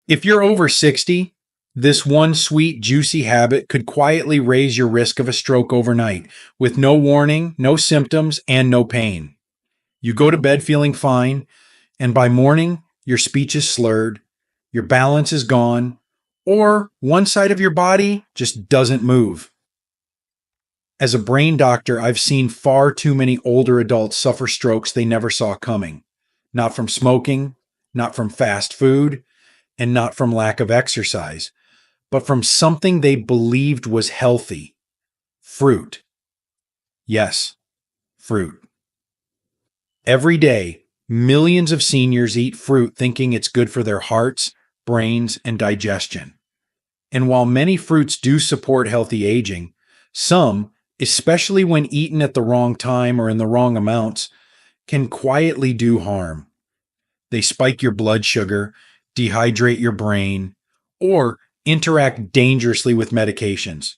If you're over 60, this one sweet, juicy habit could quietly raise your risk of a stroke overnight with no warning, no symptoms, and no pain. You go to bed feeling fine, and by morning, your speech is slurred, your balance is gone, or one side of your body just doesn't move. As a brain doctor, I've seen far too many older adults suffer strokes they never saw coming. Not from smoking, not from fast food, and not from lack of exercise, but from something they believed was healthy: fruit. Yes, fruit. Every day, millions of seniors eat fruit thinking it's good for their hearts, brains, and digestion. And while many fruits do support healthy aging, some, especially when eaten at the wrong time or in the wrong amounts, can quietly do harm. They spike your blood sugar, dehydrate your brain, or interact dangerously with medications.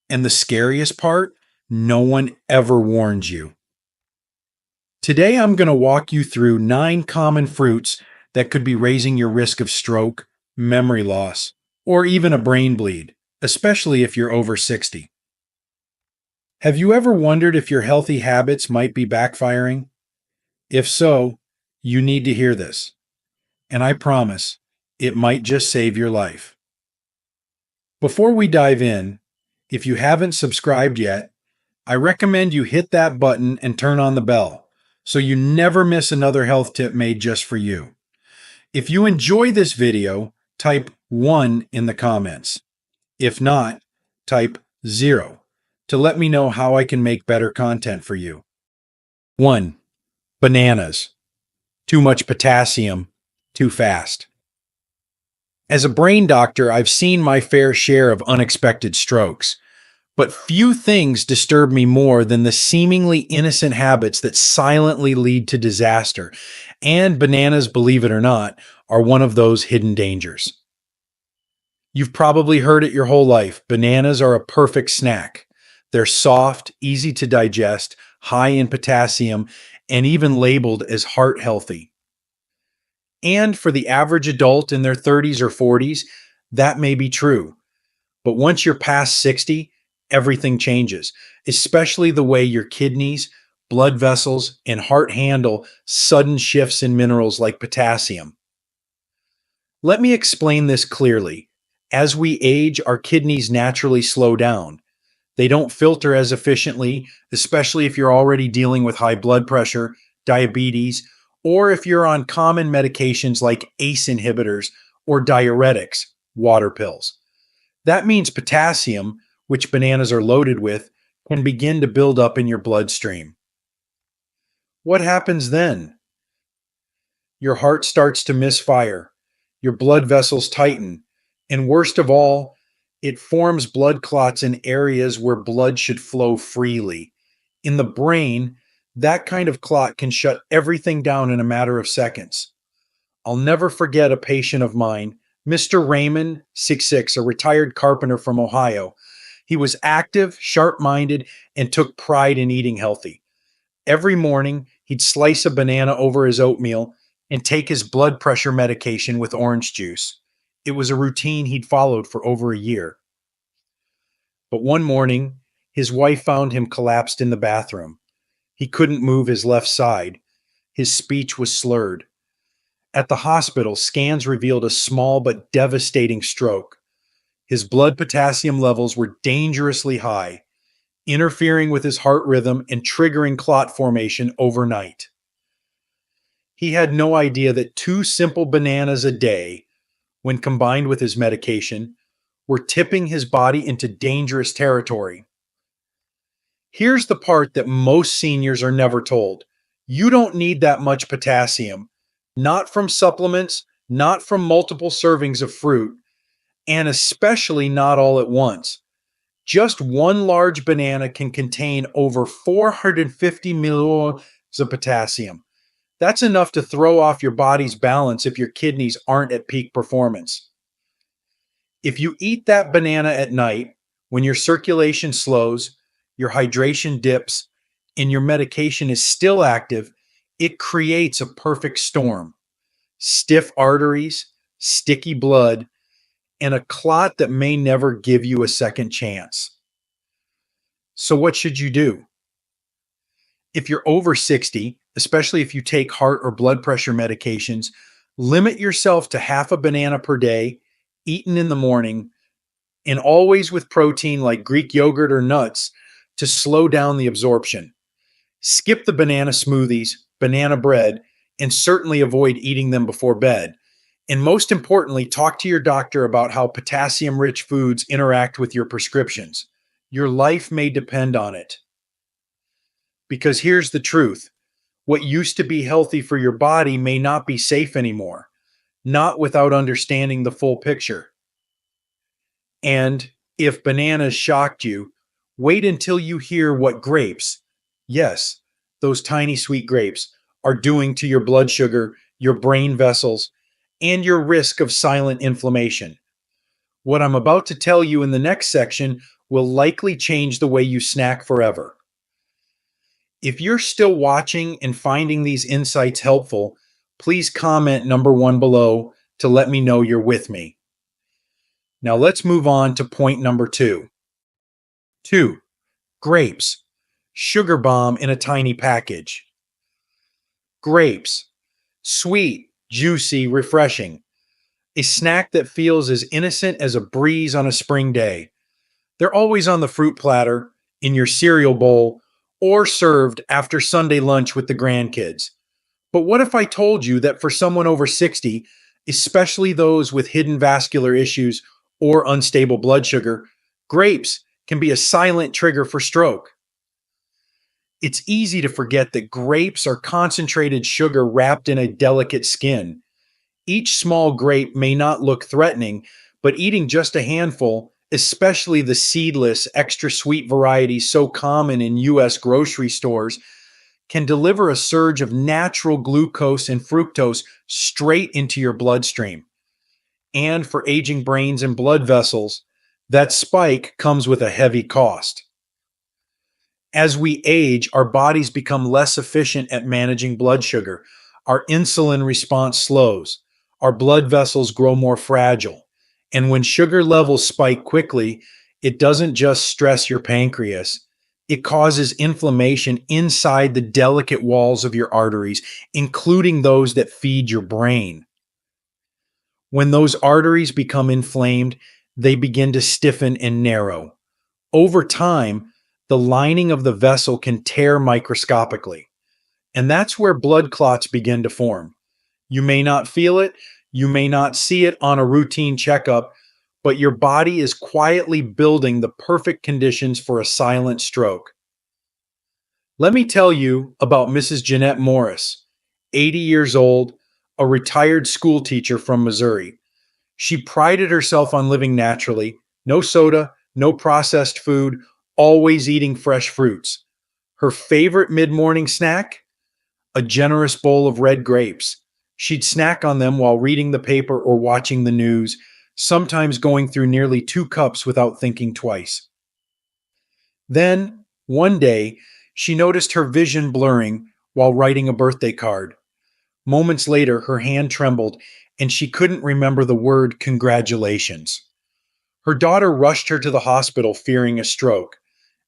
And the scariest part, no one ever warns you. Today, I'm going to walk you through 9 common fruits that could be raising your risk of stroke, memory loss, or even a brain bleed, especially if you're over 60. Have you ever wondered if your healthy habits might be backfiring? If so, you need to hear this. And I promise, it might just save your life. Before we dive in, if you haven't subscribed yet, I recommend you hit that button and turn on the bell so you never miss another health tip made just for you. If you enjoy this video, type 1 in the comments. If not, type 0 to let me know how I can make better content for you. 1. Bananas. Too much potassium, too fast. As a brain doctor, I've seen my fair share of unexpected strokes, but few things disturb me more than the seemingly innocent habits that silently lead to disaster, and bananas, believe it or not, are one of those hidden dangers. You've probably heard it your whole life. Bananas are a perfect snack. They're soft, easy to digest, high in potassium, and even labeled as heart healthy. And for the average adult in their 30s or 40s, that may be true. But once you're past 60, everything changes, especially the way your kidneys, blood vessels, and heart handle sudden shifts in minerals like potassium. Let me explain this clearly. As we age, our kidneys naturally slow down. They don't filter as efficiently, especially if you're already dealing with high blood pressure, diabetes, or if you're on common medications like ACE inhibitors or diuretics, water pills. That means potassium, which bananas are loaded with, can begin to build up in your bloodstream. What happens then? Your heart starts to misfire, your blood vessels tighten, and worst of all, it forms blood clots in areas where blood should flow freely. In the brain, that kind of clot can shut everything down in a matter of seconds. I'll never forget a patient of mine, Mr. Raymond, 6'6", a retired carpenter from Ohio. He was active, sharp-minded, and took pride in eating healthy. Every morning, he'd slice a banana over his oatmeal and take his blood pressure medication with orange juice. It was a routine he'd followed for over a year. But one morning, his wife found him collapsed in the bathroom. He couldn't move his left side. His speech was slurred. At the hospital, scans revealed a small but devastating stroke. His blood potassium levels were dangerously high, interfering with his heart rhythm and triggering clot formation overnight. He had no idea that 2 simple bananas a day, when combined with his medication, were tipping his body into dangerous territory. Here's the part that most seniors are never told. You don't need that much potassium, not from supplements, not from multiple servings of fruit, and especially not all at once. Just one large banana can contain over 450 milliliters of potassium. That's enough to throw off your body's balance if your kidneys aren't at peak performance. If you eat that banana at night, when your circulation slows, your hydration dips, and your medication is still active, it creates a perfect storm. Stiff arteries, sticky blood, and a clot that may never give you a second chance. So, what should you do? If you're over 60, especially if you take heart or blood pressure medications, limit yourself to half a banana per day, eaten in the morning, and always with protein like Greek yogurt or nuts to slow down the absorption. Skip the banana smoothies, banana bread, and certainly avoid eating them before bed. And most importantly, talk to your doctor about how potassium rich foods interact with your prescriptions. Your life may depend on it. Because here's the truth: what used to be healthy for your body may not be safe anymore, not without understanding the full picture. And if bananas shocked you, wait until you hear what grapes, yes, those tiny sweet grapes, are doing to your blood sugar, your brain vessels, and your risk of silent inflammation. What I'm about to tell you in the next section will likely change the way you snack forever. If you're still watching and finding these insights helpful, please comment number 1 below to let me know you're with me. Now let's move on to point number 2. 2. Grapes. Sugar bomb in a tiny package. Grapes. Sweet, juicy, refreshing. A snack that feels as innocent as a breeze on a spring day. They're always on the fruit platter, in your cereal bowl, or served after Sunday lunch with the grandkids. But what if I told you that for someone over 60, especially those with hidden vascular issues or unstable blood sugar, grapes can be a silent trigger for stroke? It's easy to forget that grapes are concentrated sugar wrapped in a delicate skin. Each small grape may not look threatening, but eating just a handful, especially the seedless, extra sweet varieties so common in US grocery stores, can deliver a surge of natural glucose and fructose straight into your bloodstream. And for aging brains and blood vessels, that spike comes with a heavy cost. As we age, our bodies become less efficient at managing blood sugar. Our insulin response slows. Our blood vessels grow more fragile. And when sugar levels spike quickly, it doesn't just stress your pancreas. It causes inflammation inside the delicate walls of your arteries, including those that feed your brain. When those arteries become inflamed, they begin to stiffen and narrow. Over time, the lining of the vessel can tear microscopically. And that's where blood clots begin to form. You may not feel it, you may not see it on a routine checkup, but your body is quietly building the perfect conditions for a silent stroke. Let me tell you about Mrs. Jeanette Morris, 80 years old, a retired school teacher from Missouri. She prided herself on living naturally, no soda, no processed food, always eating fresh fruits. Her favorite mid-morning snack? A generous bowl of red grapes. She'd snack on them while reading the paper or watching the news, sometimes going through nearly 2 cups without thinking twice. Then, one day, she noticed her vision blurring while writing a birthday card. Moments later, her hand trembled and she couldn't remember the word congratulations. Her daughter rushed her to the hospital fearing a stroke,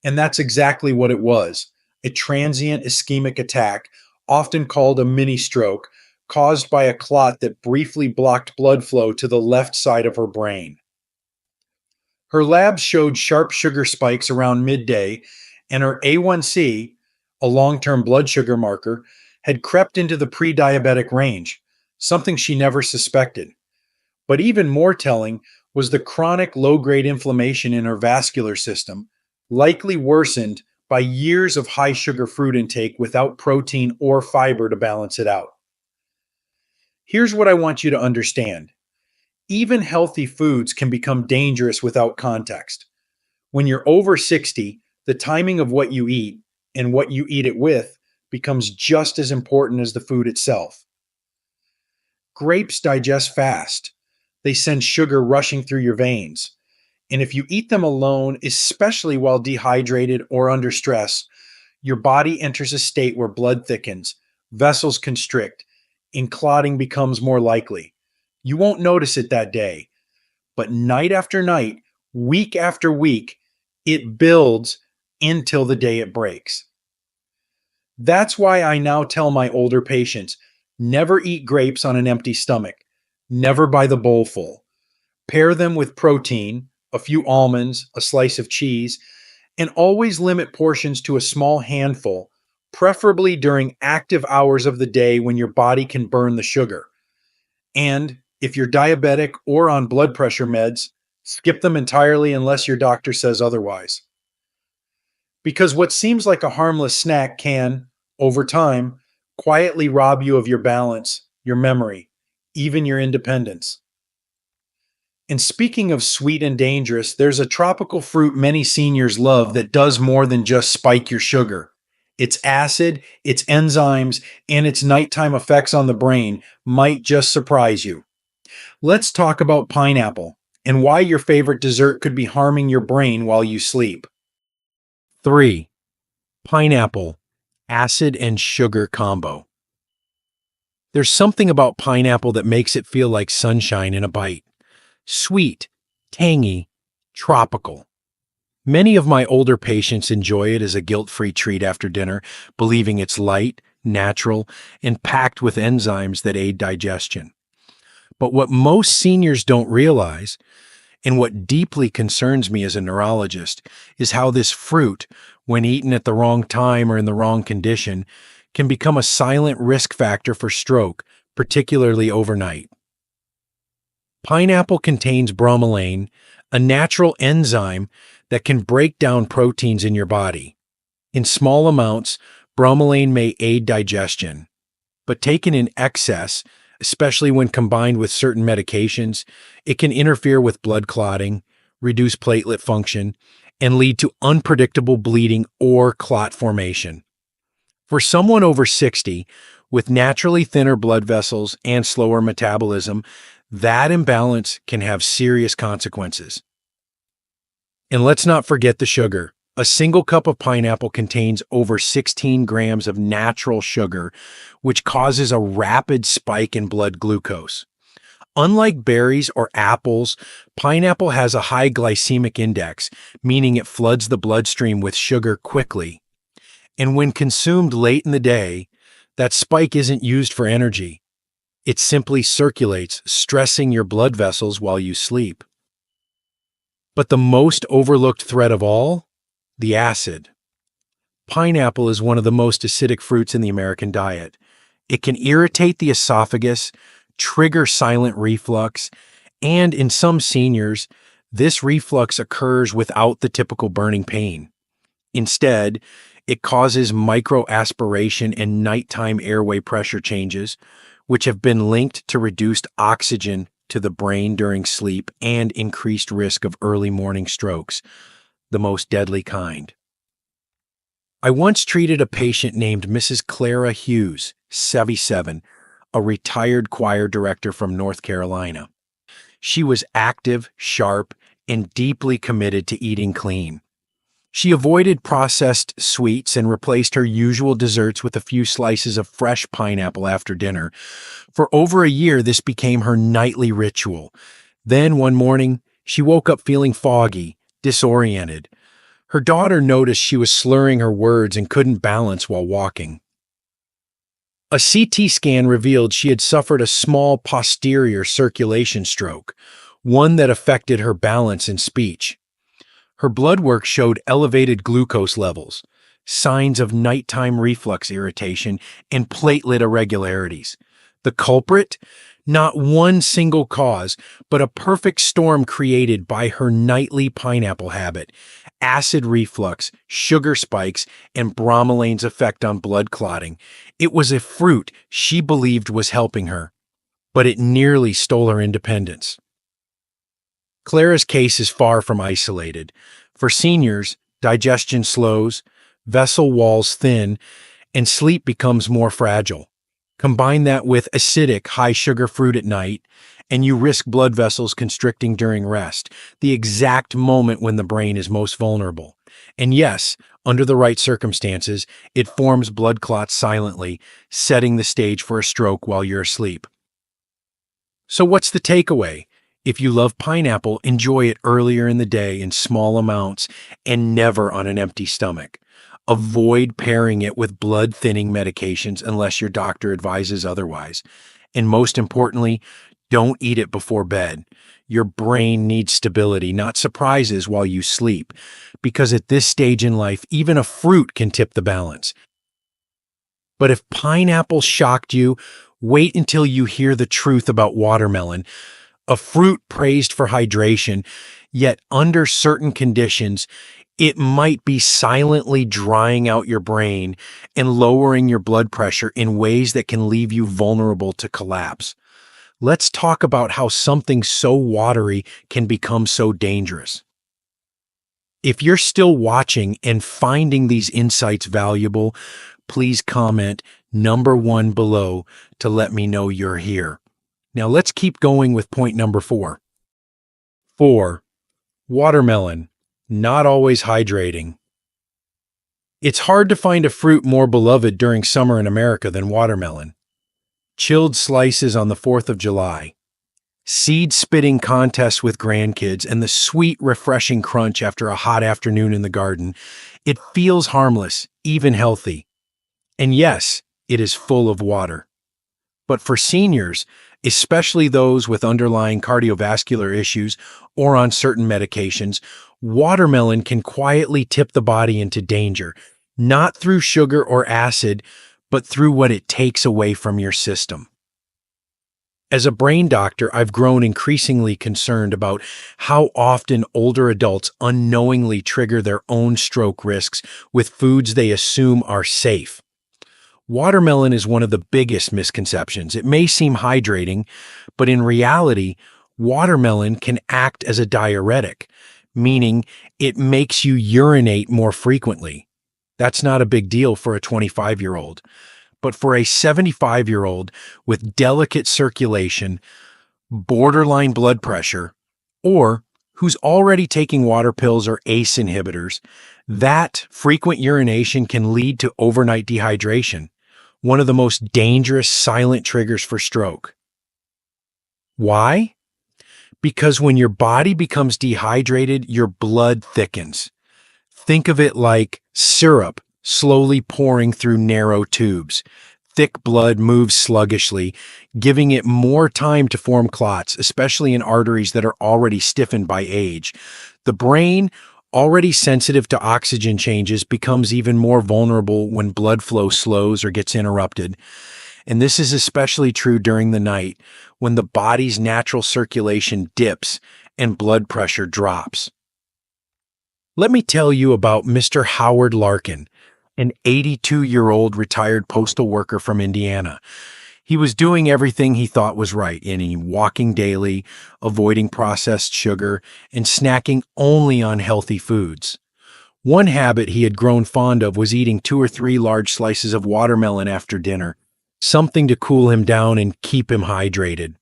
and that's exactly what it was: a transient ischemic attack, often called a mini stroke, caused by a clot that briefly blocked blood flow to the left side of her brain. Her labs showed sharp sugar spikes around midday, and her A1C, a long term blood sugar marker, had crept into the pre diabetic range, something she never suspected. But even more telling was the chronic low grade inflammation in her vascular system, likely worsened by years of high sugar fruit intake without protein or fiber to balance it out. Here's what I want you to understand: even healthy foods can become dangerous without context. When you're over 60, the timing of what you eat and what you eat it with becomes just as important as the food itself. Grapes digest fast. They send sugar rushing through your veins. And if you eat them alone, especially while dehydrated or under stress, your body enters a state where blood thickens, vessels constrict, and clotting becomes more likely. You won't notice it that day, but night after night, week after week, it builds until the day it breaks. That's why I now tell my older patients, never eat grapes on an empty stomach, never by the bowlful. Pair them with protein, a few almonds, a slice of cheese, and always limit portions to a small handful, preferably during active hours of the day when your body can burn the sugar. And if you're diabetic or on blood pressure meds, skip them entirely unless your doctor says otherwise. Because what seems like a harmless snack can, over time, quietly rob you of your balance, your memory, even your independence. And speaking of sweet and dangerous, there's a tropical fruit many seniors love that does more than just spike your sugar. Its acid, its enzymes, and its nighttime effects on the brain might just surprise you. Let's talk about pineapple and why your favorite dessert could be harming your brain while you sleep. 3. Pineapple, acid and sugar combo. There's something about pineapple that makes it feel like sunshine in a bite. Sweet, tangy, tropical. Many of my older patients enjoy it as a guilt-free treat after dinner, believing it's light, natural, and packed with enzymes that aid digestion. But what most seniors don't realize, and what deeply concerns me as a neurologist, is how this fruit, when eaten at the wrong time or in the wrong condition, can become a silent risk factor for stroke, particularly overnight. Pineapple contains bromelain, a natural enzyme that can break down proteins in your body. In small amounts, bromelain may aid digestion, but taken in excess, especially when combined with certain medications, it can interfere with blood clotting, reduce platelet function, and lead to unpredictable bleeding or clot formation. For someone over 60, with naturally thinner blood vessels and slower metabolism, that imbalance can have serious consequences. And let's not forget the sugar. A single cup of pineapple contains over 16 grams of natural sugar, which causes a rapid spike in blood glucose. Unlike berries or apples, pineapple has a high glycemic index, meaning it floods the bloodstream with sugar quickly. And when consumed late in the day, that spike isn't used for energy. It simply circulates, stressing your blood vessels while you sleep. But the most overlooked threat of all? The acid. Pineapple is one of the most acidic fruits in the American diet. It can irritate the esophagus, trigger silent reflux, and in some seniors, this reflux occurs without the typical burning pain. Instead, it causes microaspiration and nighttime airway pressure changes, which have been linked to reduced oxygen to the brain during sleep and increased risk of early morning strokes, the most deadly kind. I once treated a patient named Mrs. Clara Hughes, 77, a retired choir director from North Carolina. She was active, sharp, and deeply committed to eating clean. She avoided processed sweets and replaced her usual desserts with a few slices of fresh pineapple after dinner. For over a year, this became her nightly ritual. Then one morning, she woke up feeling foggy, disoriented. Her daughter noticed she was slurring her words and couldn't balance while walking. A CT scan revealed she had suffered a small posterior circulation stroke, one that affected her balance and speech. Her blood work showed elevated glucose levels, signs of nighttime reflux irritation, and platelet irregularities. The culprit? Not one single cause, but a perfect storm created by her nightly pineapple habit, acid reflux, sugar spikes, and bromelain's effect on blood clotting. It was a fruit she believed was helping her, but it nearly stole her independence. Clara's case is far from isolated. For seniors, digestion slows, vessel walls thin, and sleep becomes more fragile. Combine that with acidic, high-sugar fruit at night, and you risk blood vessels constricting during rest, the exact moment when the brain is most vulnerable. And yes, under the right circumstances, it forms blood clots silently, setting the stage for a stroke while you're asleep. So, what's the takeaway? If you love pineapple, enjoy it earlier in the day in small amounts and never on an empty stomach. Avoid pairing it with blood thinning medications unless your doctor advises otherwise. And most importantly, don't eat it before bed. Your brain needs stability, not surprises while you sleep. Because at this stage in life, even a fruit can tip the balance. But if pineapple shocked you, wait until you hear the truth about watermelon, a fruit praised for hydration, yet under certain conditions, it might be silently drying out your brain and lowering your blood pressure in ways that can leave you vulnerable to collapse. Let's talk about how something so watery can become so dangerous. If you're still watching and finding these insights valuable, please comment number 1 below to let me know you're here. Now let's keep going with point number 4. 4. Watermelon, not always hydrating. It's hard to find a fruit more beloved during summer in America than watermelon. Chilled slices on the 4th of July, seed spitting contests with grandkids, and the sweet, refreshing crunch after a hot afternoon in the garden. It feels harmless, even healthy. And yes, it is full of water. But for seniors, especially those with underlying cardiovascular issues or on certain medications, watermelon can quietly tip the body into danger, not through sugar or acid, but through what it takes away from your system. As a brain doctor, I've grown increasingly concerned about how often older adults unknowingly trigger their own stroke risks with foods they assume are safe. Watermelon is one of the biggest misconceptions. It may seem hydrating, but in reality, watermelon can act as a diuretic, meaning it makes you urinate more frequently. That's not a big deal for a 25-year-old, but for a 75-year-old with delicate circulation, borderline blood pressure, or who's already taking water pills or ACE inhibitors, that frequent urination can lead to overnight dehydration, one of the most dangerous silent triggers for stroke. Why? Because when your body becomes dehydrated, your blood thickens. Think of it like syrup slowly pouring through narrow tubes. Thick blood moves sluggishly, giving it more time to form clots, especially in arteries that are already stiffened by age. The brain, already sensitive to oxygen changes, becomes even more vulnerable when blood flow slows or gets interrupted. And this is especially true during the night when the body's natural circulation dips and blood pressure drops. Let me tell you about Mr. Howard Larkin, an 82-year-old retired postal worker from Indiana. He was doing everything he thought was right, walking daily, avoiding processed sugar, and snacking only on healthy foods. One habit he had grown fond of was eating 2 or 3 large slices of watermelon after dinner, something to cool him down and keep him hydrated.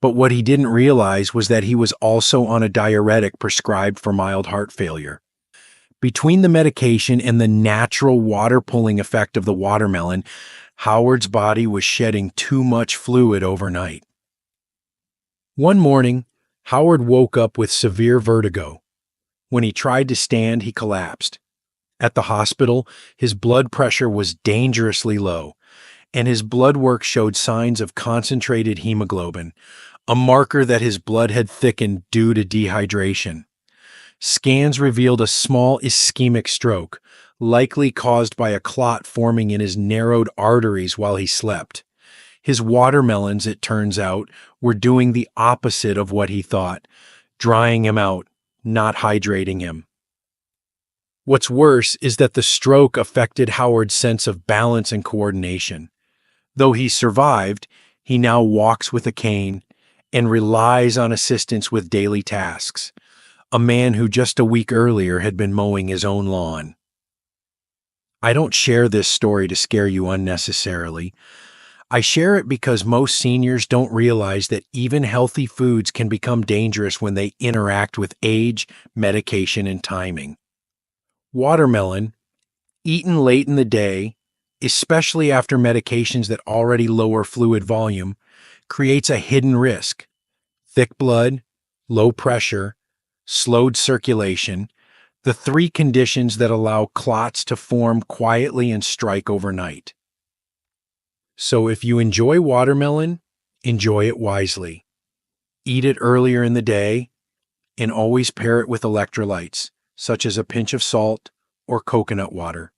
But what he didn't realize was that he was also on a diuretic prescribed for mild heart failure. Between the medication and the natural water pulling effect of the watermelon, Howard's body was shedding too much fluid overnight. One morning, Howard woke up with severe vertigo. When he tried to stand, he collapsed. At the hospital, his blood pressure was dangerously low, and his blood work showed signs of concentrated hemoglobin, a marker that his blood had thickened due to dehydration. Scans revealed a small ischemic stroke, likely caused by a clot forming in his narrowed arteries while he slept. His watermelons, it turns out, were doing the opposite of what he thought, drying him out, not hydrating him. What's worse is that the stroke affected Howard's sense of balance and coordination. Though he survived, he now walks with a cane and relies on assistance with daily tasks, a man who just a week earlier had been mowing his own lawn. I don't share this story to scare you unnecessarily. I share it because most seniors don't realize that even healthy foods can become dangerous when they interact with age, medication, and timing. Watermelon, eaten late in the day, especially after medications that already lower fluid volume, creates a hidden risk: thick blood, low pressure, slowed circulation, the three conditions that allow clots to form quietly and strike overnight. So if you enjoy watermelon, enjoy it wisely. Eat it earlier in the day, and always pair it with electrolytes, such as a pinch of salt or coconut water.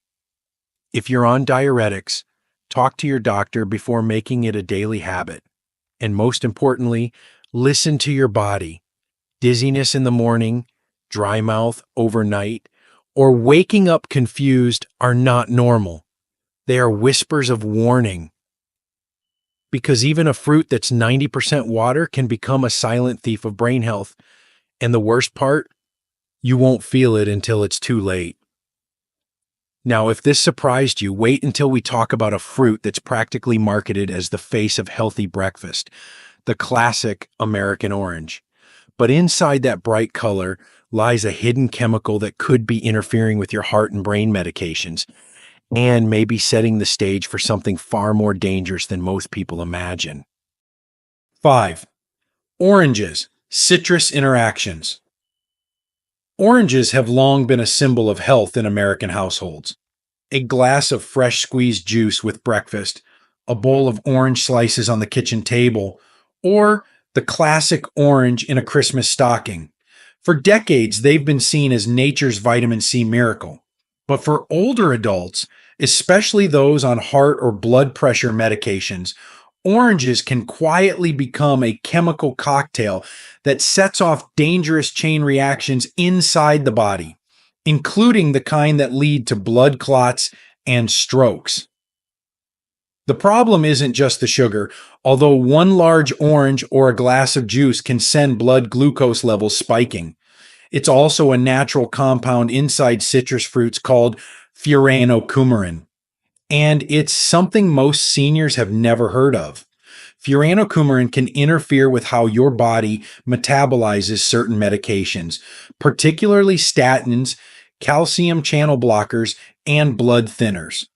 If you're on diuretics, talk to your doctor before making it a daily habit. And most importantly, listen to your body. Dizziness in the morning, dry mouth overnight, or waking up confused are not normal. They are whispers of warning. Because even a fruit that's 90% water can become a silent thief of brain health. And the worst part, you won't feel it until it's too late. Now, if this surprised you, wait until we talk about a fruit that's practically marketed as the face of healthy breakfast, the classic American orange. But inside that bright color lies a hidden chemical that could be interfering with your heart and brain medications, and maybe setting the stage for something far more dangerous than most people imagine. 5. Oranges, citrus interactions. Oranges have long been a symbol of health in American households. A glass of fresh squeezed juice with breakfast, a bowl of orange slices on the kitchen table, or the classic orange in a Christmas stocking. For decades, they've been seen as nature's vitamin C miracle. But for older adults, especially those on heart or blood pressure medications, oranges can quietly become a chemical cocktail that sets off dangerous chain reactions inside the body, including the kind that lead to blood clots and strokes. The problem isn't just the sugar, although one large orange or a glass of juice can send blood glucose levels spiking. It's also a natural compound inside citrus fruits called furanocoumarin, and it's something most seniors have never heard of. Furanocoumarin can interfere with how your body metabolizes certain medications, particularly statins, calcium channel blockers, and blood thinners.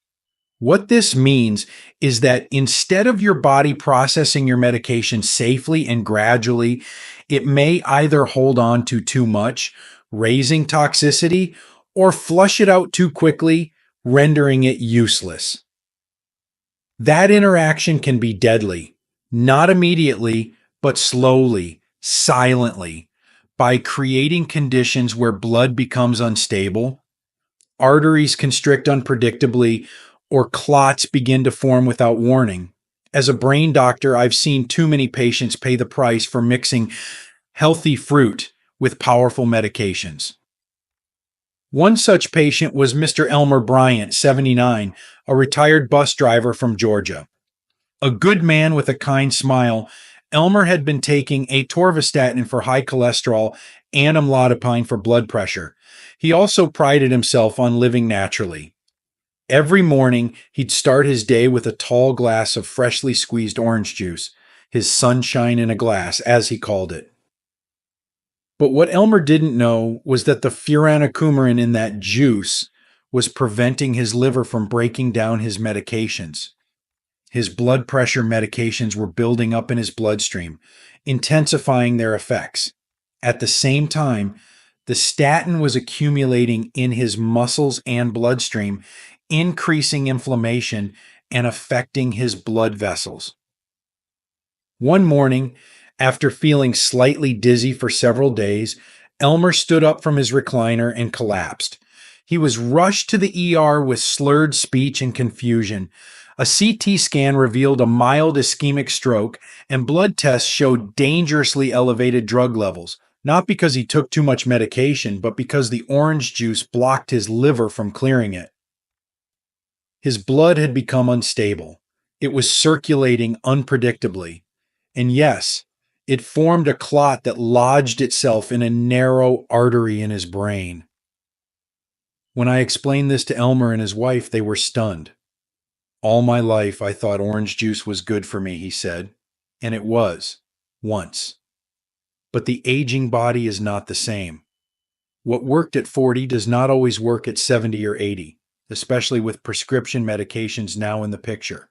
What this means is that instead of your body processing your medication safely and gradually, it may either hold on to too much, raising toxicity, or flush it out too quickly, rendering it useless. That interaction can be deadly, not immediately, but slowly, silently, by creating conditions where blood becomes unstable, arteries constrict unpredictably, or clots begin to form without warning. As a brain doctor, I've seen too many patients pay the price for mixing healthy fruit with powerful medications. One such patient was Mr. Elmer Bryant, 79, a retired bus driver from Georgia. A good man with a kind smile, Elmer had been taking atorvastatin for high cholesterol and amlodipine for blood pressure. He also prided himself on living naturally. Every morning, he'd start his day with a tall glass of freshly squeezed orange juice, his sunshine in a glass, as he called it. But what Elmer didn't know was that the furanocoumarin in that juice was preventing his liver from breaking down his medications. His blood pressure medications were building up in his bloodstream, intensifying their effects. At the same time, the statin was accumulating in his muscles and bloodstream, increasing inflammation and affecting his blood vessels. One morning, after feeling slightly dizzy for several days, Elmer stood up from his recliner and collapsed. He was rushed to the ER with slurred speech and confusion. A CT scan revealed a mild ischemic stroke, and blood tests showed dangerously elevated drug levels, not because he took too much medication, but because the orange juice blocked his liver from clearing it. His blood had become unstable. It was circulating unpredictably. And yes, it formed a clot that lodged itself in a narrow artery in his brain. When I explained this to Elmer and his wife, they were stunned. All my life, I thought orange juice was good for me, he said. And it was, once. But the aging body is not the same. What worked at 40 does not always work at 70 or 80, especially with prescription medications now in the picture.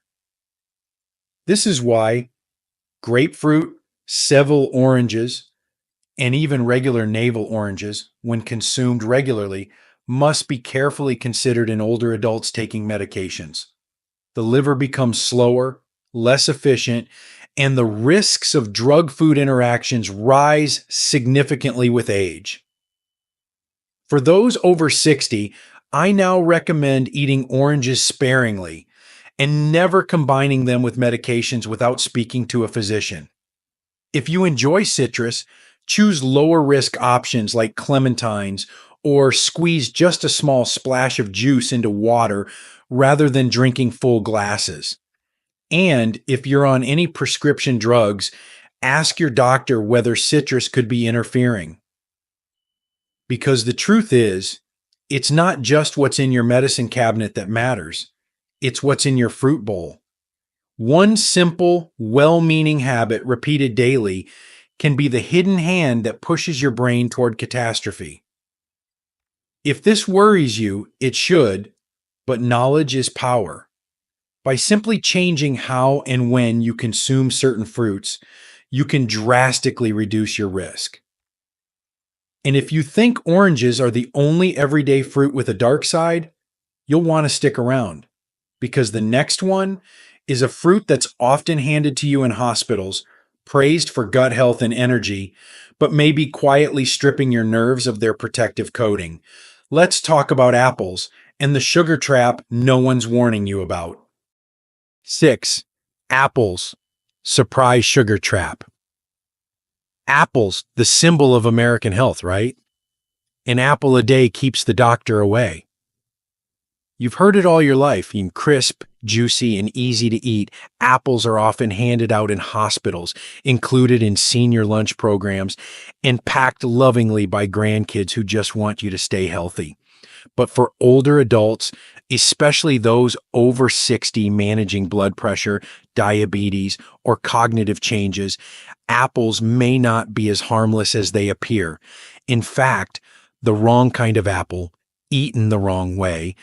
This is why Grapefruit, Seville oranges, and even regular navel oranges, when consumed regularly, must be carefully considered in older adults taking medications. The liver becomes slower, less efficient, and the risks of drug food interactions rise significantly with age. For those over 60, I now recommend eating oranges sparingly and never combining them with medications without speaking to a physician. If you enjoy citrus, choose lower risk options like clementines or squeeze just a small splash of juice into water rather than drinking full glasses. And if you're on any prescription drugs, ask your doctor whether citrus could be interfering. Because the truth is, it's not just what's in your medicine cabinet that matters, it's what's in your fruit bowl. One simple, well meaning habit repeated daily can be the hidden hand that pushes your brain toward catastrophe. If this worries you, it should, but knowledge is power. By simply changing how and when you consume certain fruits, you can drastically reduce your risk. And if you think oranges are the only everyday fruit with a dark side, you'll want to stick around, because the next one is a fruit that's often handed to you in hospitals, praised for gut health and energy, but maybe quietly stripping your nerves of their protective coating. Let's talk about apples and the sugar trap no one's warning you about. 6. Apples. Surprise sugar trap. Apples, the symbol of American health, right? An apple a day keeps the doctor away. You've heard it all your life. In crisp, juicy, and easy to eat, apples are often handed out in hospitals, included in senior lunch programs, and packed lovingly by grandkids who just want you to stay healthy. But for older adults, especially those over 60 managing blood pressure, diabetes, or cognitive changes, apples may not be as harmless as they appear. In fact, the wrong kind of apple, eaten the wrong way,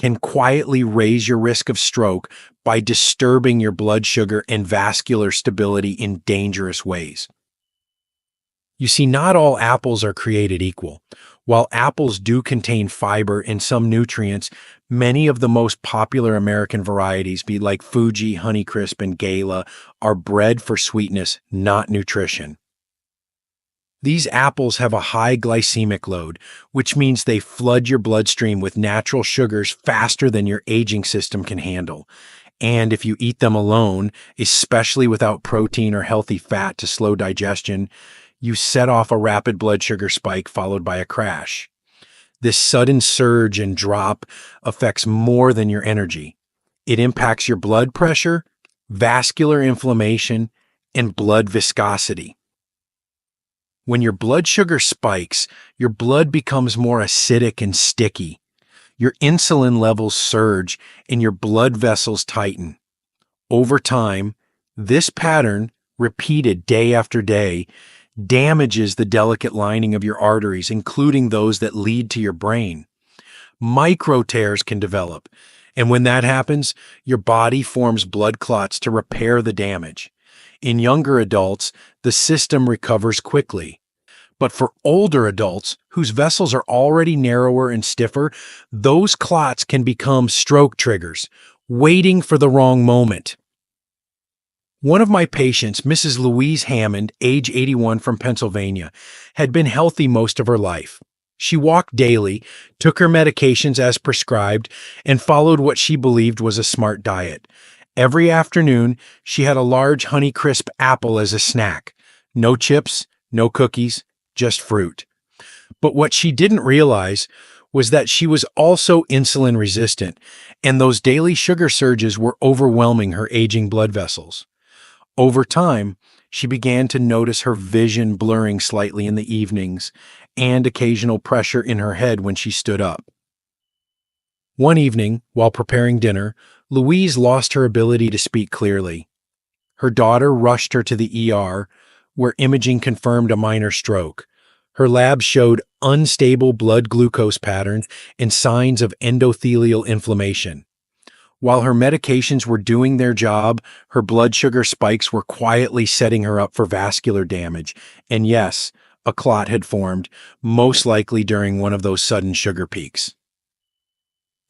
can quietly raise your risk of stroke by disturbing your blood sugar and vascular stability in dangerous ways. You see, not all apples are created equal. While apples do contain fiber and some nutrients, many of the most popular American varieties, be like Fuji, Honeycrisp, and Gala, are bred for sweetness, not nutrition. These apples have a high glycemic load, which means they flood your bloodstream with natural sugars faster than your aging system can handle. And if you eat them alone, especially without protein or healthy fat to slow digestion, you set off a rapid blood sugar spike followed by a crash. This sudden surge and drop affects more than your energy. It impacts your blood pressure, vascular inflammation, and blood viscosity. When your blood sugar spikes, your blood becomes more acidic and sticky. Your insulin levels surge and your blood vessels tighten. Over time, this pattern, repeated day after day, damages the delicate lining of your arteries, including those that lead to your brain. Micro tears can develop, and when that happens, your body forms blood clots to repair the damage. In younger adults, the system recovers quickly. But for older adults, whose vessels are already narrower and stiffer, those clots can become stroke triggers, waiting for the wrong moment. One of my patients, Mrs. Louise Hammond, age 81 from Pennsylvania, had been healthy most of her life. She walked daily, took her medications as prescribed, and followed what she believed was a smart diet. Every afternoon, she had a large Honeycrisp apple as a snack. No chips, no cookies, just fruit. But what she didn't realize was that she was also insulin resistant, and those daily sugar surges were overwhelming her aging blood vessels. Over time, she began to notice her vision blurring slightly in the evenings and occasional pressure in her head when she stood up. One evening, while preparing dinner, Louise lost her ability to speak clearly. Her daughter rushed her to the ER, where imaging confirmed a minor stroke. Her lab showed unstable blood glucose patterns and signs of endothelial inflammation. While her medications were doing their job, her blood sugar spikes were quietly setting her up for vascular damage. And yes, a clot had formed, most likely during one of those sudden sugar peaks.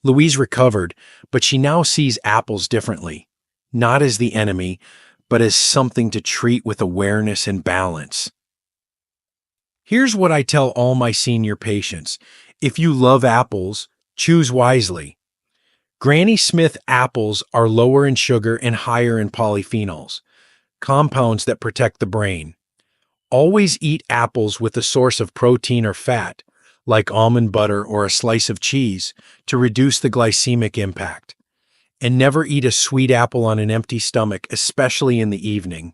Louise recovered, but she now sees apples differently, not as the enemy, but as something to treat with awareness and balance. Here's what I tell all my senior patients. If you love apples, choose wisely. Granny Smith apples are lower in sugar and higher in polyphenols, compounds that protect the brain. Always eat apples with a source of protein or fat, like almond butter or a slice of cheese, to reduce the glycemic impact. And never eat a sweet apple on an empty stomach, especially in the evening.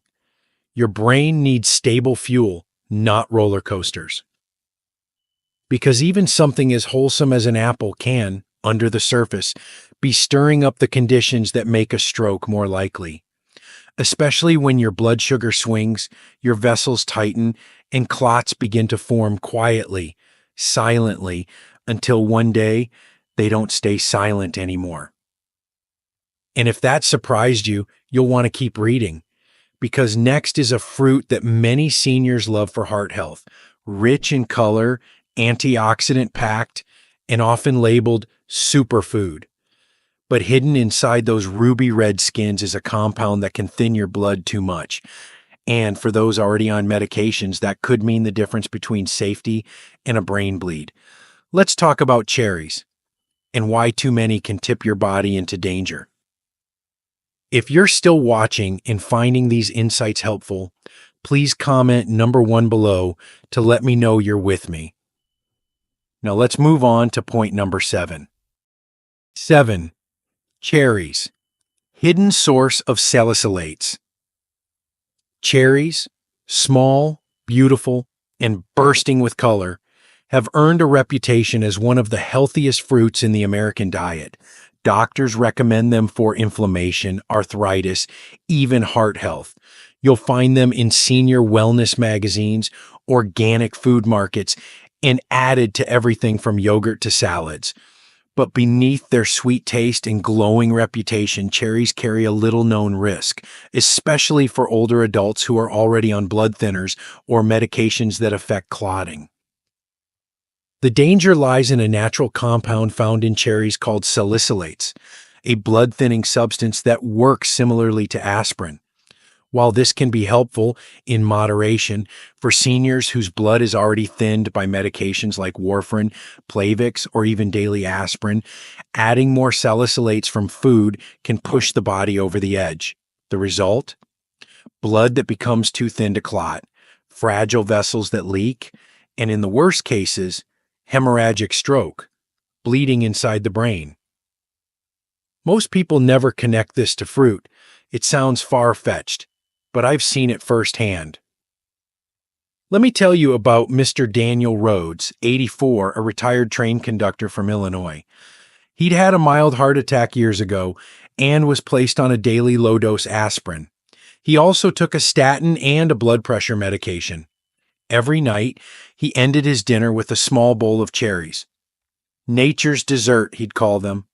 Your brain needs stable fuel, not roller coasters. Because even something as wholesome as an apple can, under the surface, be stirring up the conditions that make a stroke more likely. Especially when your blood sugar swings, your vessels tighten, and clots begin to form quietly, silently, until one day they don't stay silent anymore. And if that surprised you, you'll want to keep reading, because next is a fruit that many seniors love for heart health, rich in color, antioxidant packed, and often labeled superfood. But hidden inside those ruby red skins is a compound that can thin your blood too much. And for those already on medications, that could mean the difference between safety and a brain bleed. Let's talk about cherries and why too many can tip your body into danger. If you're still watching and finding these insights helpful, please comment number 1 below to let me know you're with me. Now let's move on to point number 7. 7. Cherries. Hidden source of salicylates. Cherries, small, beautiful, and bursting with color, have earned a reputation as one of the healthiest fruits in the American diet. Doctors recommend them for inflammation, arthritis, even heart health. You'll find them in senior wellness magazines, organic food markets, and added to everything from yogurt to salads. But beneath their sweet taste and glowing reputation, cherries carry a little-known risk, especially for older adults who are already on blood thinners or medications that affect clotting. The danger lies in a natural compound found in cherries called salicylates, a blood-thinning substance that works similarly to aspirin. While this can be helpful in moderation for seniors whose blood is already thinned by medications like warfarin, Plavix, or even daily aspirin, adding more salicylates from food can push the body over the edge. The result? Blood that becomes too thin to clot, fragile vessels that leak, and in the worst cases, hemorrhagic stroke, bleeding inside the brain. Most people never connect this to fruit. It sounds far-fetched, but I've seen it firsthand. Let me tell you about Mr. Daniel Rhodes, 84, a retired train conductor from Illinois. He'd had a mild heart attack years ago and was placed on a daily low-dose aspirin. He also took a statin and a blood pressure medication. Every night, he ended his dinner with a small bowl of cherries. Nature's dessert, he'd call them.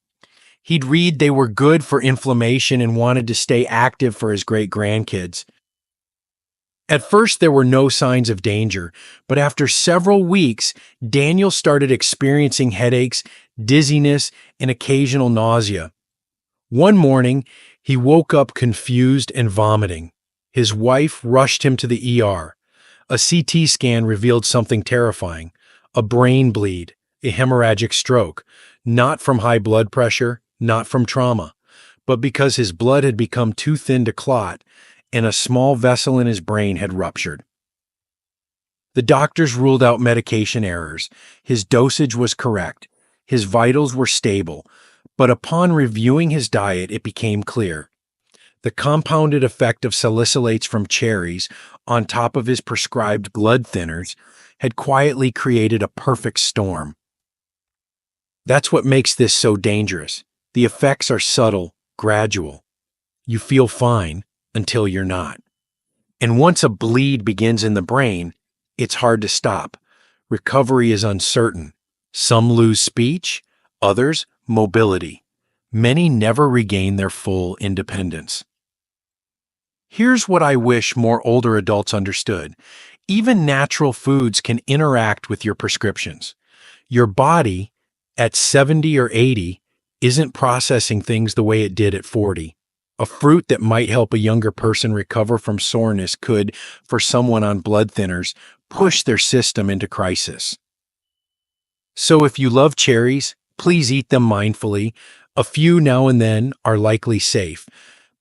He'd read they were good for inflammation and wanted to stay active for his great-grandkids. At first, there were no signs of danger, but after several weeks, Daniel started experiencing headaches, dizziness, and occasional nausea. One morning, he woke up confused and vomiting. His wife rushed him to the ER. A CT scan revealed something terrifying: a brain bleed, a hemorrhagic stroke, not from high blood pressure, not from trauma, but because his blood had become too thin to clot and a small vessel in his brain had ruptured. The doctors ruled out medication errors. His dosage was correct. His vitals were stable. But upon reviewing his diet, it became clear. The compounded effect of salicylates from cherries on top of his prescribed blood thinners had quietly created a perfect storm. That's what makes this so dangerous. The effects are subtle, gradual. You feel fine until you're not. And once a bleed begins in the brain, it's hard to stop. Recovery is uncertain. Some lose speech, others mobility. many never regain their full independence. Here's what I wish more older adults understood. Even natural foods can interact with your prescriptions. Your body, at 70 or 80, isn't processing things the way it did at 40. A fruit that might help a younger person recover from soreness could, for someone on blood thinners, push their system into crisis. So if you love cherries, please eat them mindfully. A few now and then are likely safe,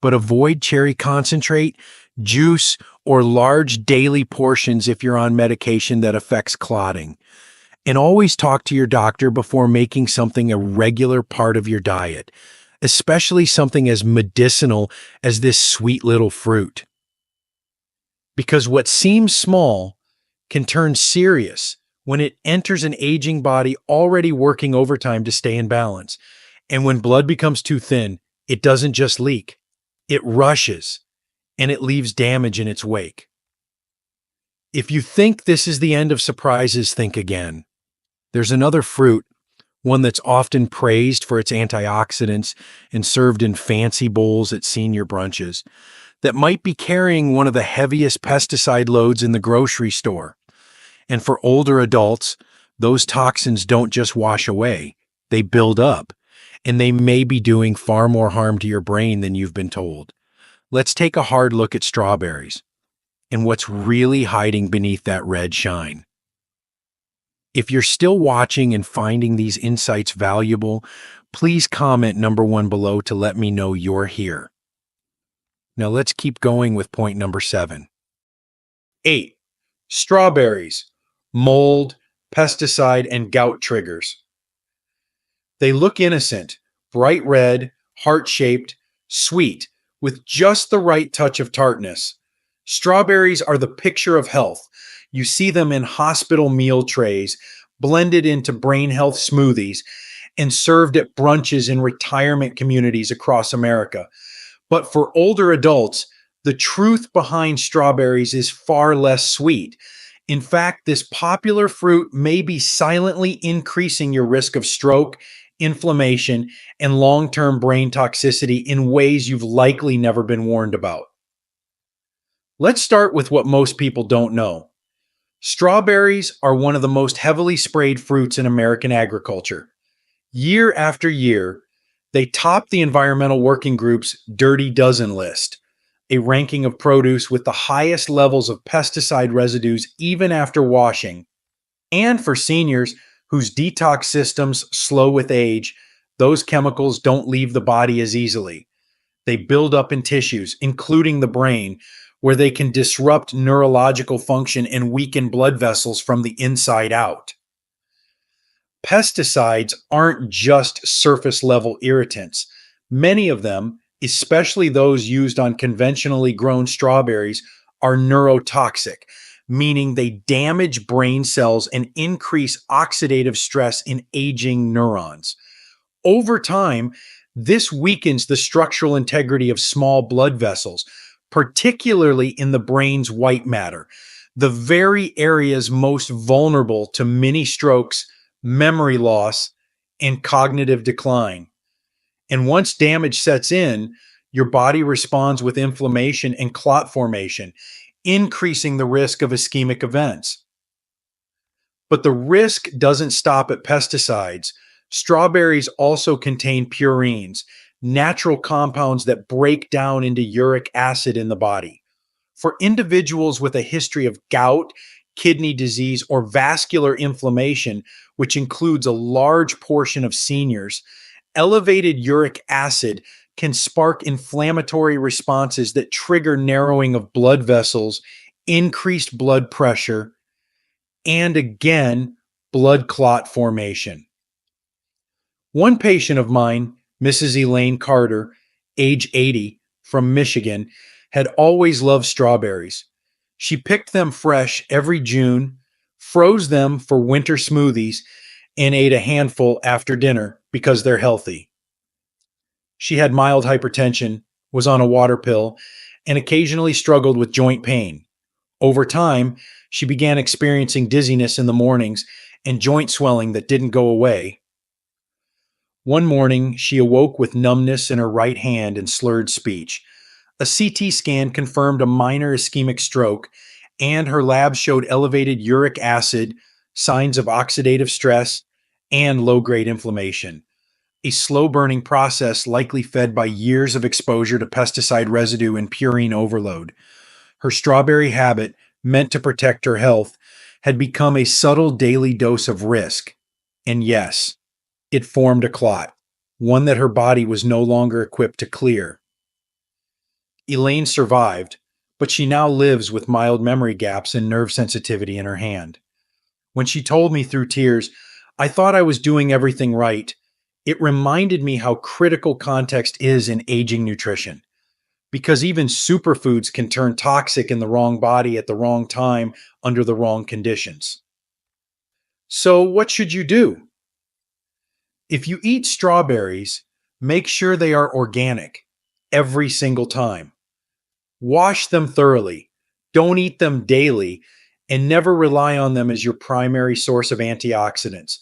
but avoid cherry concentrate, juice, or large daily portions if you're on medication that affects clotting. And always talk to your doctor before making something a regular part of your diet, especially something as medicinal as this sweet little fruit. Because what seems small can turn serious when it enters an aging body already working overtime to stay in balance. And when blood becomes too thin, it doesn't just leak, it rushes and it leaves damage in its wake. If you think this is the end of surprises, think again. There's another fruit, one that's often praised for its antioxidants and served in fancy bowls at senior brunches, that might be carrying one of the heaviest pesticide loads in the grocery store. And for older adults, those toxins don't just wash away, they build up, and they may be doing far more harm to your brain than you've been told. Let's take a hard look at strawberries and what's really hiding beneath that red shine. If you're still watching and finding these insights valuable, please comment number 1 below to let me know you're here. Now let's keep going with point number 7. 8. Strawberries, mold, pesticide, and gout triggers. They look innocent, bright red, heart-shaped, sweet, with just the right touch of tartness. Strawberries are the picture of health. You see them in hospital meal trays, blended into brain health smoothies, and served at brunches in retirement communities across America. But for older adults, the truth behind strawberries is far less sweet. In fact, this popular fruit may be silently increasing your risk of stroke, inflammation, and long-term brain toxicity in ways you've likely never been warned about. Let's start with what most people don't know. Strawberries are one of the most heavily sprayed fruits in American agriculture. Year after year, they top the Environmental Working Group's Dirty Dozen list, a ranking of produce with the highest levels of pesticide residues even after washing. And for seniors whose detox systems slow with age, those chemicals don't leave the body as easily. They build up in tissues, including the brain, where they can disrupt neurological function and weaken blood vessels from the inside out. Pesticides aren't just surface-level irritants. Many of them, especially those used on conventionally grown strawberries, are neurotoxic, meaning they damage brain cells and increase oxidative stress in aging neurons. Over time, this weakens the structural integrity of small blood vessels, particularly in the brain's white matter, the very areas most vulnerable to mini strokes, memory loss, and cognitive decline. And once damage sets in, your body responds with inflammation and clot formation, increasing the risk of ischemic events. But the risk doesn't stop at pesticides. Strawberries also contain purines, natural compounds that break down into uric acid in the body. For individuals with a history of gout, kidney disease, or vascular inflammation, which includes a large portion of seniors, elevated uric acid can spark inflammatory responses that trigger narrowing of blood vessels, increased blood pressure, and again, blood clot formation. One patient of mine, Mrs. Elaine Carter, age 80, from Michigan, had always loved strawberries. She picked them fresh every June, froze them for winter smoothies, and ate a handful after dinner because they're healthy. She had mild hypertension, was on a water pill, and occasionally struggled with joint pain. Over time, she began experiencing dizziness in the mornings and joint swelling that didn't go away. One morning, she awoke with numbness in her right hand and slurred speech. A CT scan confirmed a minor ischemic stroke, and her lab showed elevated uric acid, signs of oxidative stress, and low grade inflammation. A slow burning process likely fed by years of exposure to pesticide residue and purine overload. Her strawberry habit, meant to protect her health, had become a subtle daily dose of risk. And yes, it formed a clot, one that her body was no longer equipped to clear. Elaine survived, but she now lives with mild memory gaps and nerve sensitivity in her hand. When she told me through tears, I thought I was doing everything right. It reminded me how critical context is in aging nutrition. Because even superfoods can turn toxic in the wrong body at the wrong time under the wrong conditions. So, what should you do? If you eat strawberries, make sure they are organic every single time. Wash them thoroughly. Don't eat them daily, and never rely on them as your primary source of antioxidants.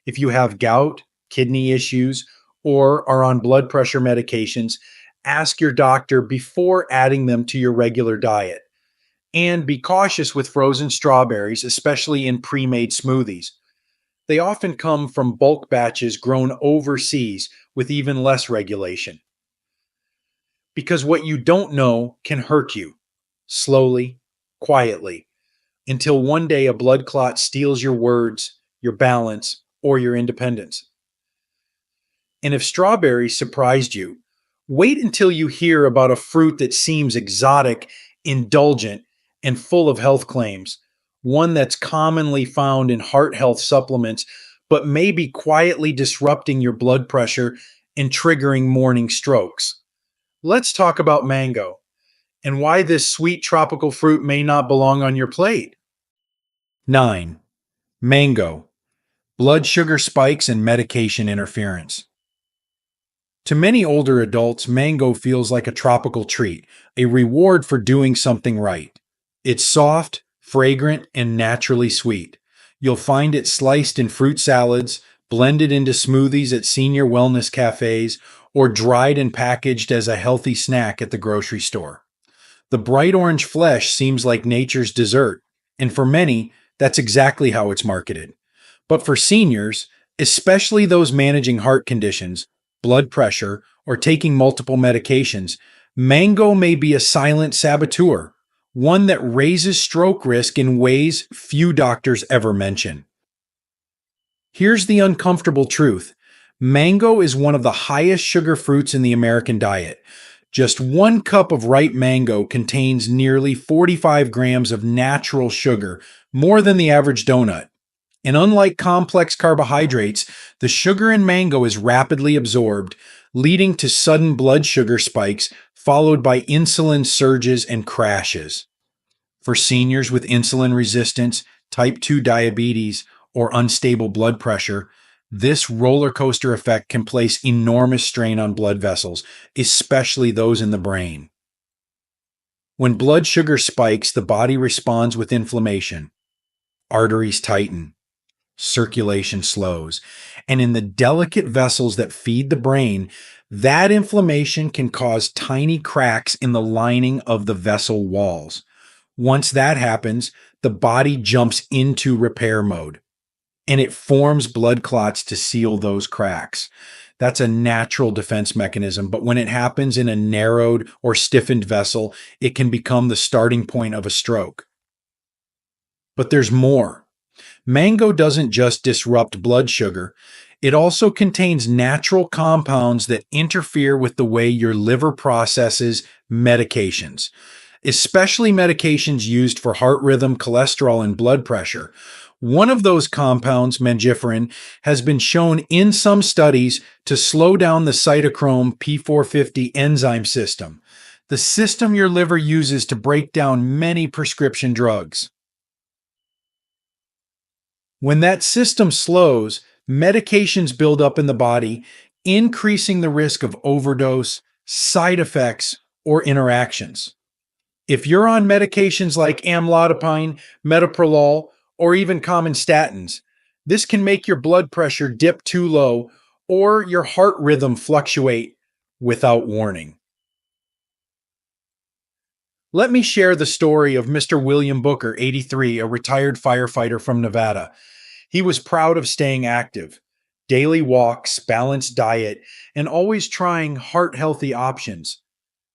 If you have gout, kidney issues, or are on blood pressure medications, ask your doctor before adding them to your regular diet. And be cautious with frozen strawberries, especially in pre made smoothies. They often come from bulk batches grown overseas with even less regulation. Because what you don't know can hurt you slowly, quietly, until one day a blood clot steals your words, your balance, or your independence. And if strawberries surprised you, wait until you hear about a fruit that seems exotic, indulgent, and full of health claims, one that's commonly found in heart health supplements, but may be quietly disrupting your blood pressure and triggering morning strokes. Let's talk about mango and why this sweet tropical fruit may not belong on your plate. 9. Mango, blood sugar spikes and medication interference. To many older adults, mango feels like a tropical treat, a reward for doing something right. It's soft, fragrant, and naturally sweet. You'll find it sliced in fruit salads, blended into smoothies at senior wellness cafes, or dried and packaged as a healthy snack at the grocery store. The bright orange flesh seems like nature's dessert, and for many, that's exactly how it's marketed. But for seniors, especially those managing heart conditions, blood pressure, or taking multiple medications, mango may be a silent saboteur, one that raises stroke risk in ways few doctors ever mention. Here's the uncomfortable truth: mango is one of the highest sugar fruits in the American diet. Just 1 cup of ripe mango contains nearly 45 grams of natural sugar, more than the average donut. And unlike complex carbohydrates, the sugar in mango is rapidly absorbed, leading to sudden blood sugar spikes, followed by insulin surges and crashes. For seniors with insulin resistance, type 2 diabetes, or unstable blood pressure, this roller coaster effect can place enormous strain on blood vessels, especially those in the brain. When blood sugar spikes, the body responds with inflammation. Arteries tighten, circulation slows, and in the delicate vessels that feed the brain, that inflammation can cause tiny cracks in the lining of the vessel walls. Once that happens, the body jumps into repair mode and it forms blood clots to seal those cracks. That's a natural defense mechanism, but when it happens in a narrowed or stiffened vessel, it can become the starting point of a stroke. But there's more. Mango doesn't just disrupt blood sugar, it also contains natural compounds that interfere with the way your liver processes medications, especially medications used for heart rhythm, cholesterol, and blood pressure. One of those compounds, mangiferin, has been shown in some studies to slow down the cytochrome P450 enzyme system, the system your liver uses to break down many prescription drugs. When that system slows, medications build up in the body, increasing the risk of overdose, side effects, or interactions. If you're on medications like amlodipine, metoprolol, or even common statins, this can make your blood pressure dip too low or your heart rhythm fluctuate without warning. Let me share the story of Mr. William Booker, 83, a retired firefighter from Nevada. He was proud of staying active, daily walks, balanced diet, and always trying heart healthy options.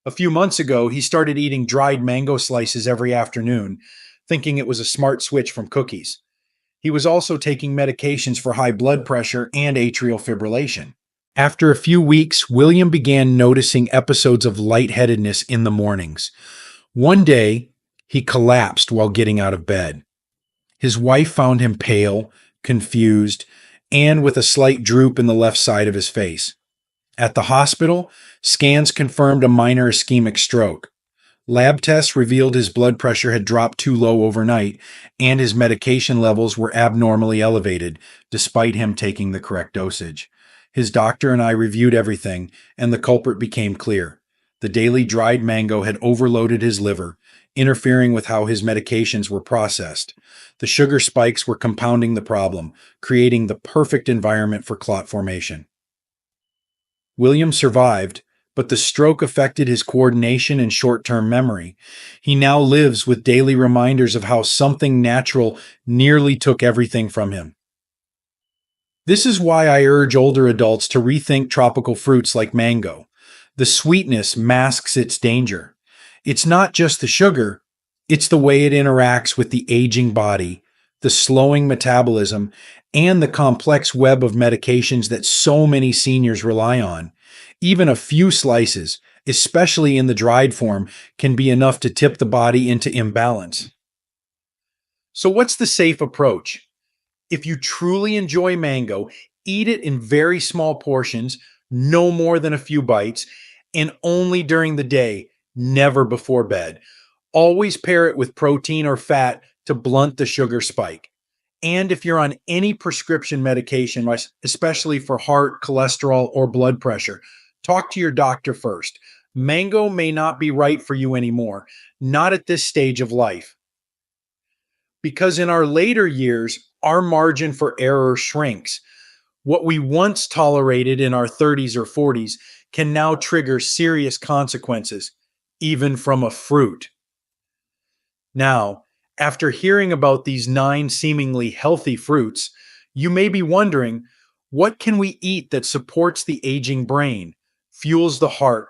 A few months ago, he started eating dried mango slices every afternoon, thinking it was a smart switch from cookies. He was also taking medications for high blood pressure and atrial fibrillation. After a few weeks, William began noticing episodes of lightheadedness in the mornings. One day, he collapsed while getting out of bed. His wife found him pale, confused, and with a slight droop in the left side of his face. At the hospital, scans confirmed a minor ischemic stroke. Lab tests revealed his blood pressure had dropped too low overnight, and his medication levels were abnormally elevated, despite him taking the correct dosage. His doctor and I reviewed everything, and the culprit became clear. The daily dried mango had overloaded his liver, interfering with how his medications were processed. The sugar spikes were compounding the problem, creating the perfect environment for clot formation. William survived, but the stroke affected his coordination and short term memory. He now lives with daily reminders of how something natural nearly took everything from him. This is why I urge older adults to rethink tropical fruits like mango. The sweetness masks its danger. It's not just the sugar, it's the way it interacts with the aging body, the slowing metabolism, and the complex web of medications that so many seniors rely on. Even a few slices, especially in the dried form, can be enough to tip the body into imbalance. So, what's the safe approach? If you truly enjoy mango, eat it in very small portions, no more than a few bites, and only during the day, never before bed. Always pair it with protein or fat to blunt the sugar spike. And if you're on any prescription medication, especially for heart, cholesterol, or blood pressure, talk to your doctor first. Mango may not be right for you anymore, not at this stage of life. Because in our later years, our margin for error shrinks. What we once tolerated in our 30s or 40s can now trigger serious consequences, even from a fruit. Now, after hearing about these 9 seemingly healthy fruits, you may be wondering, what can we eat that supports the aging brain, fuels the heart,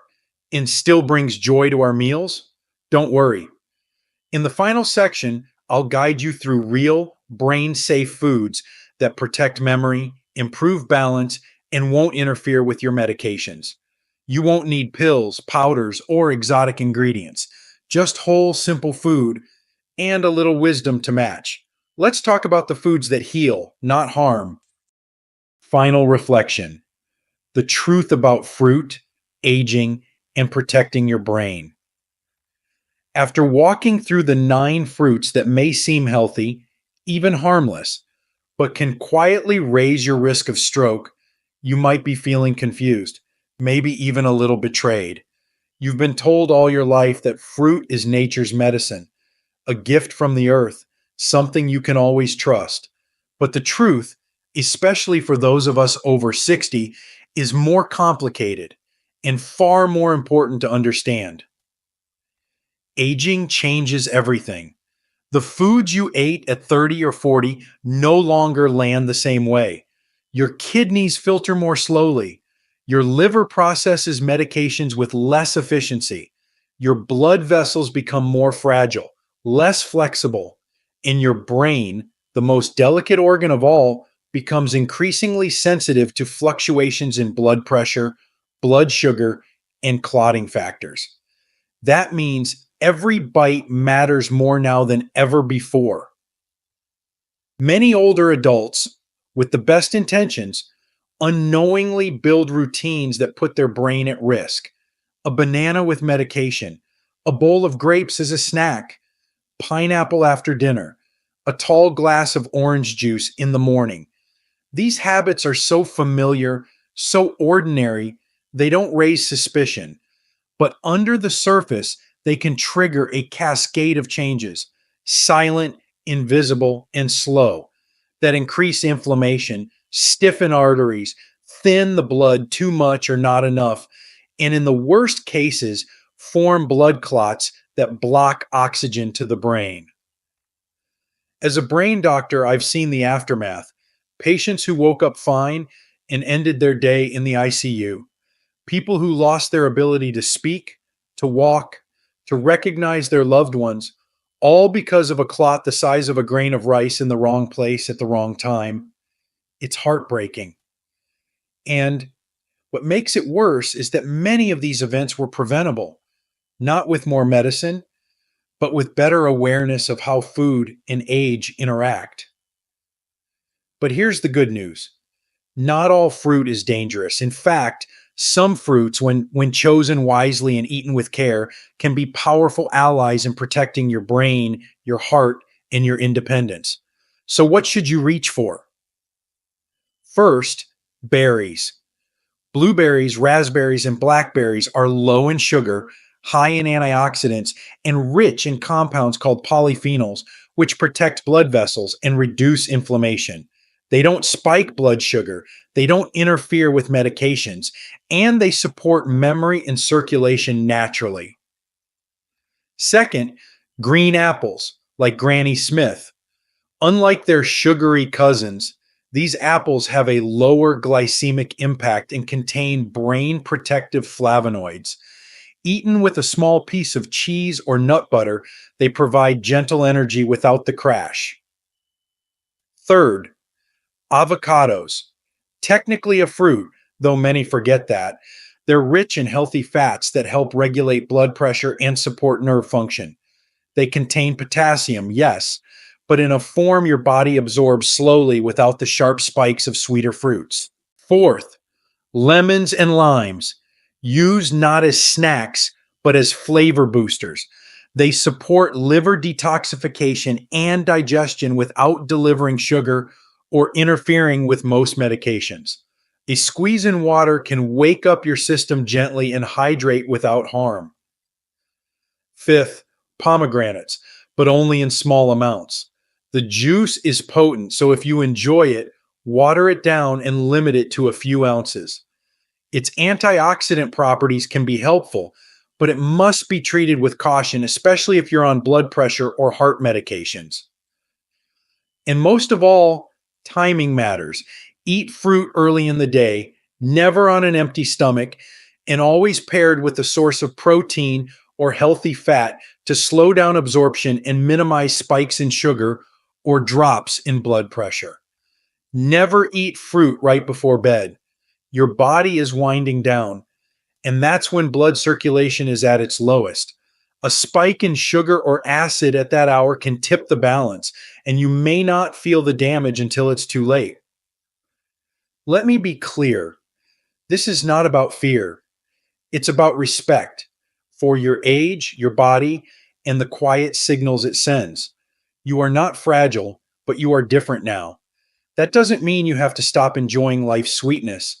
and still brings joy to our meals? Don't worry. In the final section, I'll guide you through real, brain-safe foods that protect memory, improve balance, and won't interfere with your medications. You won't need pills, powders, or exotic ingredients. Just whole, simple food and a little wisdom to match. Let's talk about the foods that heal, not harm. Final reflection: the truth about fruit, aging, and protecting your brain. After walking through the 9 fruits that may seem healthy, even harmless, but can quietly raise your risk of stroke, you might be feeling confused, maybe even a little betrayed. You've been told all your life that fruit is nature's medicine, a gift from the earth, something you can always trust. But the truth, especially for those of us over 60, is more complicated and far more important to understand. Aging changes everything. The foods you ate at 30 or 40 no longer land the same way. Your kidneys filter more slowly. Your liver processes medications with less efficiency. Your blood vessels become more fragile, less flexible. And your brain, the most delicate organ of all, becomes increasingly sensitive to fluctuations in blood pressure, blood sugar, and clotting factors. That means every bite matters more now than ever before. Many older adults, with the best intentions, unknowingly build routines that put their brain at risk. A banana with medication, a bowl of grapes as a snack, pineapple after dinner, a tall glass of orange juice in the morning. These habits are so familiar, so ordinary, they don't raise suspicion. But under the surface, they can trigger a cascade of changes, silent, invisible, and slow, that increase inflammation, stiffen arteries, thin the blood too much or not enough, and in the worst cases, form blood clots that block oxygen to the brain. As a brain doctor, I've seen the aftermath. Patients who woke up fine and ended their day in the ICU. People who lost their ability to speak, to walk, to recognize their loved ones, all because of a clot the size of a grain of rice in the wrong place at the wrong time. It's heartbreaking. And what makes it worse is that many of these events were preventable, not with more medicine, but with better awareness of how food and age interact. But here's the good news: not all fruit is dangerous. In fact, some fruits, when chosen wisely and eaten with care, can be powerful allies in protecting your brain, your heart, and your independence. So, what should you reach for? First, berries. Blueberries, raspberries, and blackberries are low in sugar, high in antioxidants, and rich in compounds called polyphenols, which protect blood vessels and reduce inflammation. They don't spike blood sugar, they don't interfere with medications, and they support memory and circulation naturally. Second, green apples, like Granny Smith. Unlike their sugary cousins, these apples have a lower glycemic impact and contain brain protective flavonoids. Eaten with a small piece of cheese or nut butter, they provide gentle energy without the crash. Third, avocados. Technically a fruit, though many forget that. They're rich in healthy fats that help regulate blood pressure and support nerve function. They contain potassium, yes, but in a form your body absorbs slowly without the sharp spikes of sweeter fruits. Fourth, lemons and limes. Used not as snacks, but as flavor boosters. They support liver detoxification and digestion without delivering sugar or interfering with most medications. A squeeze in water can wake up your system gently and hydrate without harm. Fifth, pomegranates, but only in small amounts. The juice is potent, so if you enjoy it, water it down and limit it to a few ounces. Its antioxidant properties can be helpful, but it must be treated with caution, especially if you're on blood pressure or heart medications. And most of all, timing matters. Eat fruit early in the day, never on an empty stomach, and always paired with a source of protein or healthy fat to slow down absorption and minimize spikes in sugar or drops in blood pressure. Never eat fruit right before bed. Your body is winding down, and that's when blood circulation is at its lowest. A spike in sugar or acid at that hour can tip the balance, and you may not feel the damage until it's too late. Let me be clear: this is not about fear, it's about respect for your age, your body, and the quiet signals it sends. You are not fragile, but you are different now. That doesn't mean you have to stop enjoying life's sweetness.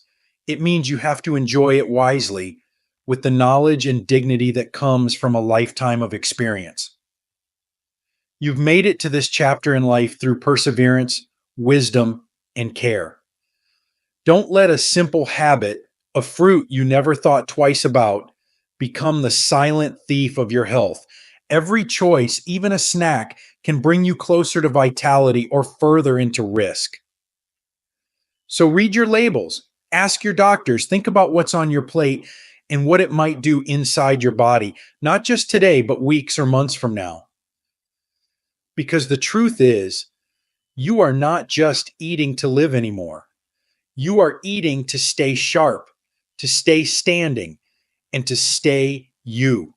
It means you have to enjoy it wisely, with the knowledge and dignity that comes from a lifetime of experience. You've made it to this chapter in life through perseverance, wisdom, and care. Don't let a simple habit, a fruit you never thought twice about, become the silent thief of your health. Every choice, even a snack, can bring you closer to vitality or further into risk. So read your labels, ask your doctors, think about what's on your plate and what it might do inside your body, not just today, but weeks or months from now. Because the truth is, you are not just eating to live anymore. You are eating to stay sharp, to stay standing, and to stay you.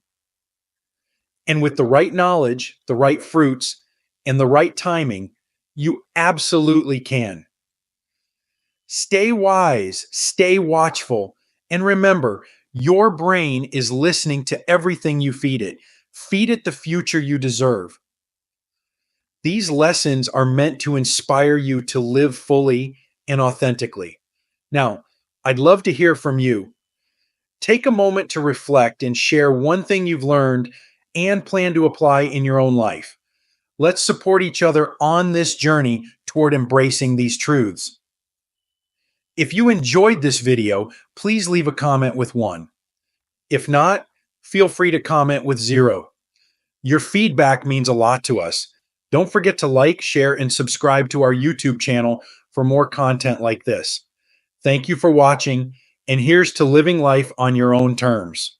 And with the right knowledge, the right fruits, and the right timing, you absolutely can. Stay wise, stay watchful, and remember, your brain is listening to everything you feed it. Feed it the future you deserve. These lessons are meant to inspire you to live fully and authentically. Now, I'd love to hear from you. Take a moment to reflect and share one thing you've learned and plan to apply in your own life. Let's support each other on this journey toward embracing these truths. If you enjoyed this video, please leave a comment with 1. If not, feel free to comment with 0. Your feedback means a lot to us. Don't forget to like, share, and subscribe to our YouTube channel for more content like this. Thank you for watching, and here's to living life on your own terms.